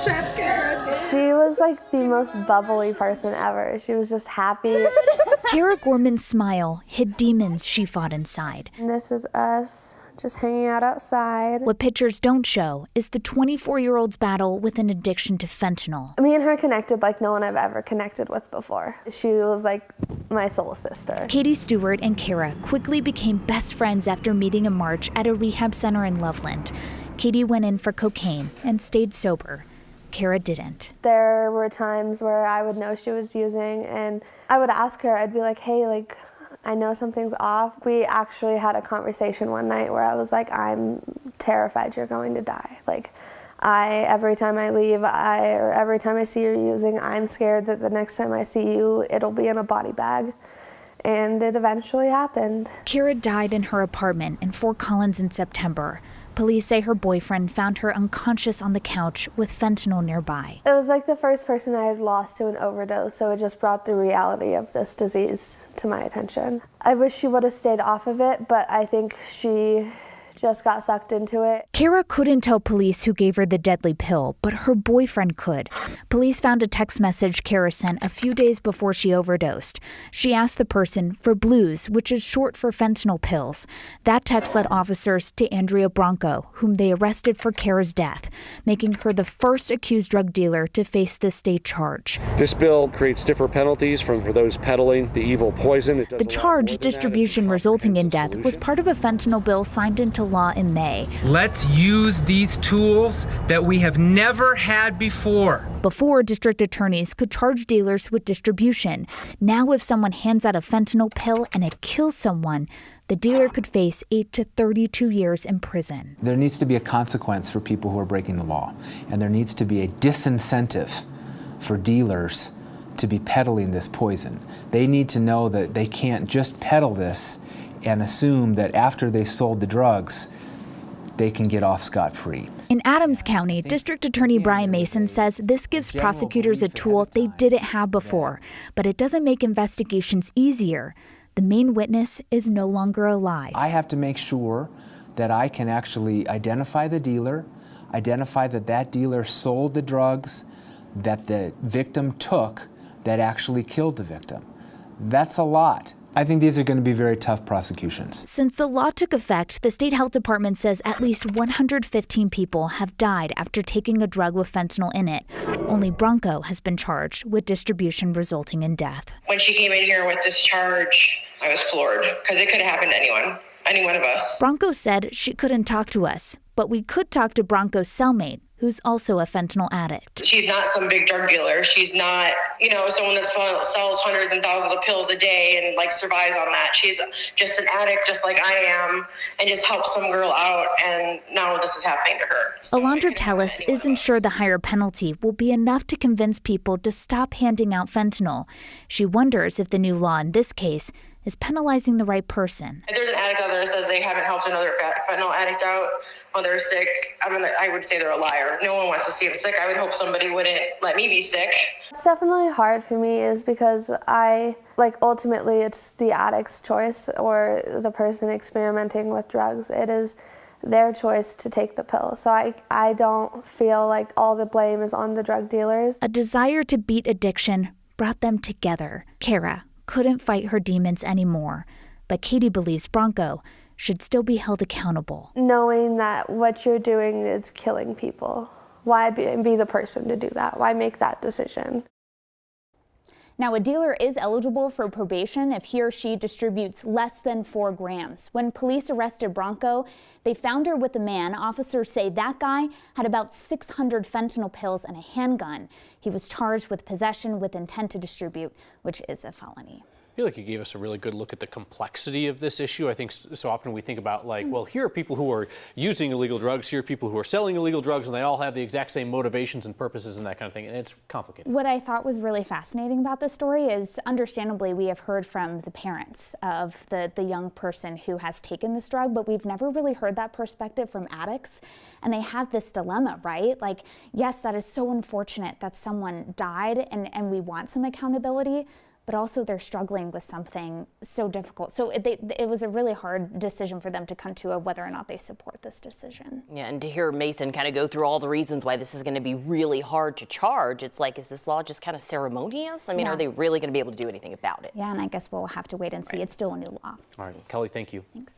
Chef Kara. She was like the most bubbly person ever. She was just happy. Kara Gorman's smile hid demons she fought inside. And this is us just hanging out outside. What pictures don't show is the 24-year-old's battle with an addiction to fentanyl. Me and her connected like no one I've ever connected with before. She was like my soul sister. Katie Stewart and Kara quickly became best friends after meeting in March at a rehab center in Loveland. Katie went in for cocaine and stayed sober. Kara didn't. There were times where I would know she was using and I would ask her, I'd be like, hey, like, I know something's off. We actually had a conversation one night where I was like, I'm terrified you're going to die. Like, every time I leave, or every time I see you using, I'm scared that the next time I see you, it'll be in a body bag. And it eventually happened. Kara died in her apartment in Fort Collins in September. Police say her boyfriend found her unconscious on the couch with fentanyl nearby. It was like the first person I had lost to an overdose, so it just brought the reality of this disease to my attention. I wish she would have stayed off of it, but I think she just got sucked into it. Kara couldn't tell police who gave her the deadly pill, but her boyfriend could. Police found a text message Kara sent a few days before she overdosed. She asked the person for blues, which is short for fentanyl pills. That text led officers to Andrea Bronco, whom they arrested for Kara's death, making her the first accused drug dealer to face the state charge. This bill creates stiffer penalties for those peddling the evil poison. The charge, distribution resulting in death, was part of a fentanyl bill signed into law in May. Let's use these tools that we have never had before. Before, district attorneys could charge dealers with distribution. Now, if someone hands out a fentanyl pill and it kills someone, the dealer could face 8 to 32 years in prison. There needs to be a consequence for people who are breaking the law, and there needs to be a disincentive for dealers to be peddling this poison. They need to know that they can't just peddle this and assume that after they sold the drugs, they can get off scot-free. In Adams County, District Attorney Brian Mason says this gives prosecutors a tool they didn't have before, but it doesn't make investigations easier. The main witness is no longer alive. I have to make sure that I can actually identify the dealer, identify that that dealer sold the drugs that the victim took that actually killed the victim. That's a lot. I think these are going to be very tough prosecutions. Since the law took effect, the state health department says at least 115 people have died after taking a drug with fentanyl in it. Only Bronco has been charged with distribution resulting in death. When she came in here with this charge, I was floored because it could have happened to anyone, any one of us. Bronco said she couldn't talk to us, but we could talk to Bronco's cellmate, who's also a fentanyl addict. She's not some big drug dealer. She's not, someone that sells hundreds and thousands of pills a day and like survives on that. She's just an addict just like I am and just helps some girl out, and now this is happening to her. So Alondra Tellis isn't sure the higher penalty will be enough to convince people to stop handing out fentanyl. She wonders if the new law in this case is penalizing the right person. If there's an addict out there that says they haven't helped another fentanyl addict out while they're sick, I would say they're a liar. No one wants to see them sick. I would hope somebody wouldn't let me be sick. It's definitely hard for me is because ultimately it's the addict's choice or the person experimenting with drugs. It is their choice to take the pill. So I don't feel like all the blame is on the drug dealers. A desire to beat addiction brought them together. Kara couldn't fight her demons anymore, but Katie believes Bronco should still be held accountable. Knowing that what you're doing is killing people, why be the person to do that? Why make that decision? Now, a dealer is eligible for probation if he or she distributes less than 4 grams. When police arrested Bronco, they found her with a man. Officers say that guy had about 600 fentanyl pills and a handgun. He was charged with possession with intent to distribute, which is a felony. I feel like you gave us a really good look at the complexity of this issue. I think so often we think about well, here are people who are using illegal drugs, here are people who are selling illegal drugs, and they all have the exact same motivations and purposes and that kind of thing, and it's complicated. What I thought was really fascinating about this story is, understandably, we have heard from the parents of the young person who has taken this drug, but we've never really heard that perspective from addicts, and they have this dilemma, right? Like, yes, that is so unfortunate that someone died, and we want some accountability, but also they're struggling with something so difficult. So it was a really hard decision for them to come to of whether or not they support this decision. Yeah, and to hear Mason kind of go through all the reasons why this is going to be really hard to charge, it's like, is this law just kind of ceremonious? I mean, Yeah. are they really going to be able to do anything about it? Yeah, and I guess we'll have to wait and see. It's still a new law. All right, Kelly, thank you. Thanks.